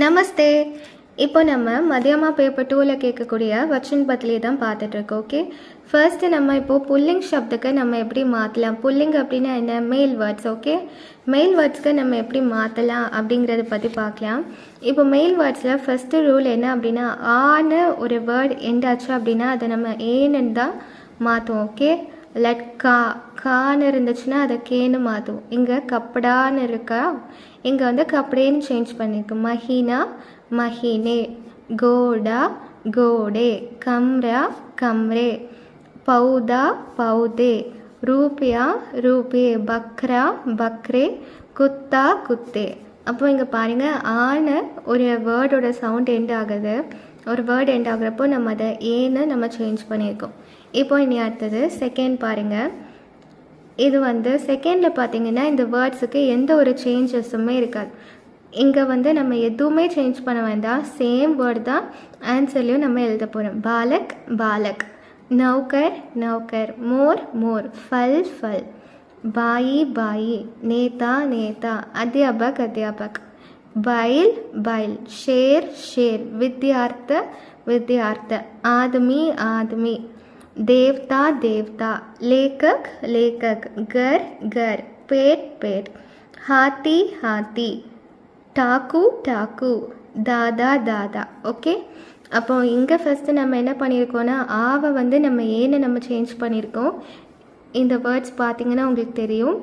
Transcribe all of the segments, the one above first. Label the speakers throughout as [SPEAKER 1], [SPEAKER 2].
[SPEAKER 1] நமஸ்தே. இப்போ நம்ம மதியமா பேப்பர் 2ல கேட்கக்கூடிய வச்சன் பத்லி தான் பார்த்துட்ருக்கோம். ஓகே, ஃபர்ஸ்ட்டு நம்ம இப்போது புல்லிங் சப்துக்கு நம்ம எப்படி மாற்றலாம், புல்லிங் அப்படின்னா என்ன, மெயில் வேர்ட்ஸ். ஓகே, மெயில் வேர்ட்ஸ்க்கு நம்ம எப்படி மாற்றலாம் அப்படிங்கிறத பற்றி பார்க்கலாம். இப்போ மெயில் வேர்ட்ஸில் ஃபஸ்ட்டு ரூல் என்ன அப்படின்னா, ஆன்னு ஒரு வேர்ட் எண்டாச்சு அப்படின்னா அதை நம்ம ஏன்னு தான் மாற்றுவோம். ஓகே, லட் கான்னு இருந்துச்சுன்னா அதை கேன்னு மாற்றுவோம். இங்கே கப்படான்னு இருக்கா, இங்கே வந்து கப்படேன்னு சேஞ்ச் பண்ணியிருக்கு. மஹீனா மஹீனே, கோடா கோடே, கம்ரா கம்ரே, பௌதா பௌதே, ரூபியா ரூபே, பக்ரா பக்ரே, குத்தா குத்தே. அப்போ இங்கே பாருங்கள், ஆன ஒரு வேர்டோட சவுண்ட் எண்ட் ஆகுது. ஒரு வேர்டு எண்ட் ஆகுறப்போ நம்ம அதை ஏன்னு நம்ம சேஞ்ச் பண்ணியிருக்கோம். இப்போ இனி அடுத்தது செகண்ட் பாருங்கள். இது வந்து செகண்டில் பார்த்தீங்கன்னா இந்த வேர்ட்ஸுக்கு எந்த ஒரு சேஞ்சஸுமே இருக்காது. இங்கே வந்து நம்ம எதுவுமே சேஞ்ச் பண்ண வேண்டாம், சேம் வேர்டு தான் ஆன்சர்லையும் நம்ம எழுத போகிறோம். பாலக் பாலக், நௌகர் நௌகர், மோர் மோர், ஃபல் ஃபல், பாயி பாயி, நேதா நேதா, அத்தியாபக் அத்தியாபக், बैल बैल, शेर शेर, विद्यार्थ विद्यार्थ, आदमी आदमी, देवता देवता, लेखक लेखक, घर घर, पेट पेट, हाथी हाथी, टाकू टाकू, दादा दादा. ஓகே, அப்போ இங்கே ஃபஸ்ட்டு நம்ம என்ன பண்ணியிருக்கோன்னா, ஆவை வந்து நம்ம ஏன்னு நம்ம சேஞ்ச் பண்ணியிருக்கோம். இந்த வேர்ட்ஸ் பார்த்திங்கன்னா உங்களுக்கு தெரியும்.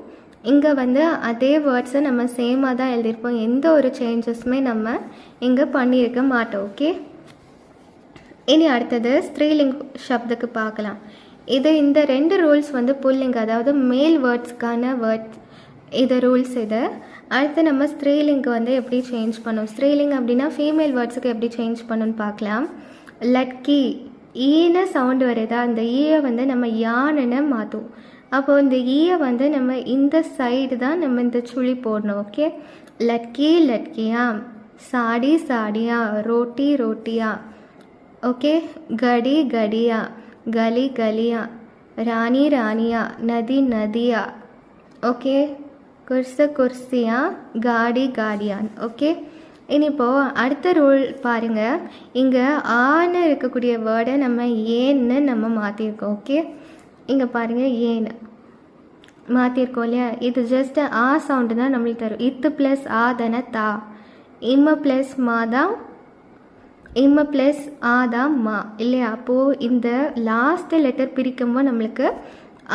[SPEAKER 1] இங்கே வந்து அதே வேர்ட்ஸை நம்ம சேமாக தான் எழுதியிருப்போம், எந்த ஒரு சேஞ்சஸுமே நம்ம இங்கே பண்ணியிருக்க மாட்டோம். ஓகே, இனி அடுத்தது ஸ்திரீலிங் சப்துக்கு பார்க்கலாம். இந்த ரெண்டு ரூல்ஸ் வந்து புல்லிங், அதாவது மேல் வேர்ட்ஸ்க்கான வேர்ட்ஸ், இது ரூல்ஸ். இது அடுத்து நம்ம ஸ்திரீலிங்க்கு வந்து எப்படி சேஞ்ச் பண்ணோம், ஸ்திரீலிங் அப்படின்னா ஃபீமேல் வேர்ட்ஸுக்கு எப்படி சேஞ்ச் பண்ணணும்னு பார்க்கலாம். லட்கி, ஈன்னு சவுண்டு வருதா, அந்த ஈயை வந்து நம்ம யான்னு மாற்றுவோம். அப்போது இந்த ஈயை வந்து நம்ம இந்த சைடு தான் நம்ம இந்த சுழி போடணும். ஓகே, லட்கி லட்கியா, சாடி சாடியா, ரோட்டி ரோட்டியா. ஓகே, கடி கடியா, கலி கலியா, ராணி ராணியா, நதி நதியா. ஓகே, குர்சு குர்சியா, காடி காடியான். ஓகே, இனிப்போ அடுத்த ரூல் பாருங்கள். இங்கே ஆன்னு இருக்கக்கூடிய வேர்டை நம்ம ஏன்னு நம்ம மாற்றிருக்கோம். ஓகே, இங்கே பாருங்கள், ஏன்னு மாற்றிருக்கோம் இல்லையா, இது ஜஸ்ட் ஆ சவுண்டு தான் நம்மளுக்கு தரும். இத்து ப்ளஸ் ஆ தானே தா, இம்ம ப்ளஸ் மா தான், இம்ம ப்ளஸ் ஆ தான் மா இல்லையா. அப்போது இந்த லாஸ்ட்டு லெட்டர் பிரிக்கும்போது நம்மளுக்கு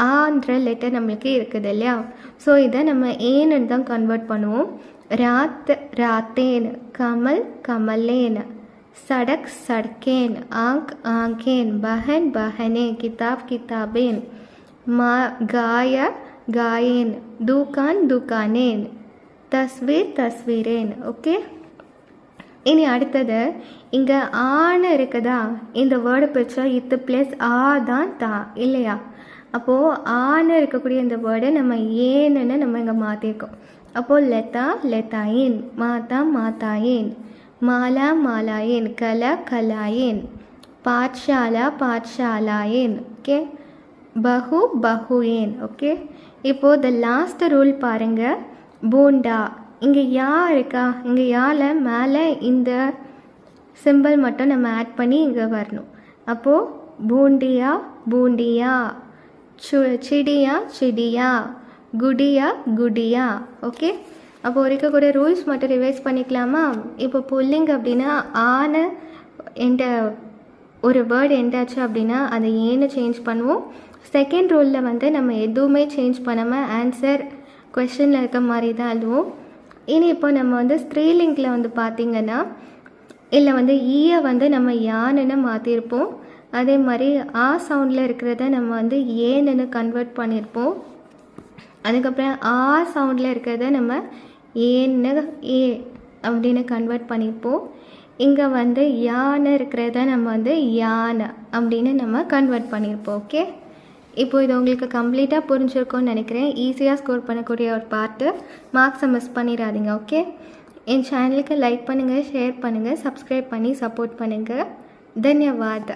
[SPEAKER 1] ஆன்ற லெட்டர் நம்மளுக்கு இருக்குது இல்லையா. ஸோ இதை நம்ம ஏன்னு தான் கன்வெர்ட் பண்ணுவோம். ராத் ராத்தேன், கமல் கமலேன், சடக் சடக்கேன், ஆங்க் ஆங்கேன், பஹன் பஹனே, கிதாப் கிதாபேன், மா காய காயேன், தூக்கான் துக்கானேன், தஸ்வீர் தஸ்வீரேன். ஓகே, இனி அடுத்தது இங்கே ஆன்னு இருக்குதா, இந்த வேர்டு பிரிச்சா இத்து ப்ளஸ் ஆ தான் தா இல்லையா. அப்போது ஆன்னு இருக்கக்கூடிய இந்த வேர்டை நம்ம ஏன்னு நம்ம இங்கே மாற்றிருக்கோம். அப்போது லதா லதாயின், மாதா மாதாயின், மாலா மாலாயின், கலா கலாயின், பாட்ஷாலா பாட்ஷாலாயின். ஓகே, பஹு பஹுயேன். ஓகே, இப்போது த லாஸ்ட் ரூல் பாருங்கள். பூண்டா, இங்கே யா இருக்கா, இங்கே யாவில் மேலே இந்த சிம்பிள் மட்டும் நம்ம ஆட் பண்ணி இங்கே வரணும். அப்போது பூண்டியா பூண்டியா, சிடியா சிடியா, குடியா குடியா. ஓகே, அப்போது இருக்கக்கூடிய ரூல்ஸ் மட்டும் ரிவைஸ் பண்ணிக்கலாமா. இப்போ புல்லிங் அப்படின்னா ஆன எந்த ஒரு வேர்டு எண்டாச்சு அப்படின்னா அதை ஏன்னு சேஞ்ச் பண்ணுவோம். செகண்ட் ரூலில் வந்து நம்ம எதுவுமே சேஞ்ச் பண்ணாமல் ஆன்சர் கொஸ்டினில் இருக்க மாதிரி தான் எழுதுவோம். இனி இப்போ நம்ம வந்து ஸ்திரீலிங்கில் வந்து பார்த்திங்கன்னா இல்லை வந்து ஈயை வந்து நம்ம யான்னு மாற்றிருப்போம். அதே மாதிரி ஆ சவுண்டில் இருக்கிறத நம்ம வந்து ஏன்னு கன்வெர்ட் பண்ணியிருப்போம். அதுக்கப்புறம் ஆ சவுண்டில் இருக்கிறத நம்ம ஏன்னு ஏ அப்படின்னு கன்வெர்ட் பண்ணியிருப்போம். இங்கே வந்து யான்னு இருக்கிறத நம்ம வந்து யானை அப்படின்னு நம்ம கன்வெர்ட் பண்ணியிருப்போம். ஓகே, இப்போ இது உங்களுக்கு கம்ப்ளீட்டாக புரிஞ்சிருக்கும்னு நினைக்கிறேன். ஈஸியாக ஸ்கோர் பண்ணக்கூடிய ஒரு பார்ட்டு, மார்க்ஸை மிஸ் பண்ணிடாதீங்க. ஓகே, என் சேனலுக்கு லைக் பண்ணுங்கள், ஷேர் பண்ணுங்கள், சப்ஸ்கிரைப் பண்ணி சப்போர்ட் பண்ணுங்கள். தன்யவாத்.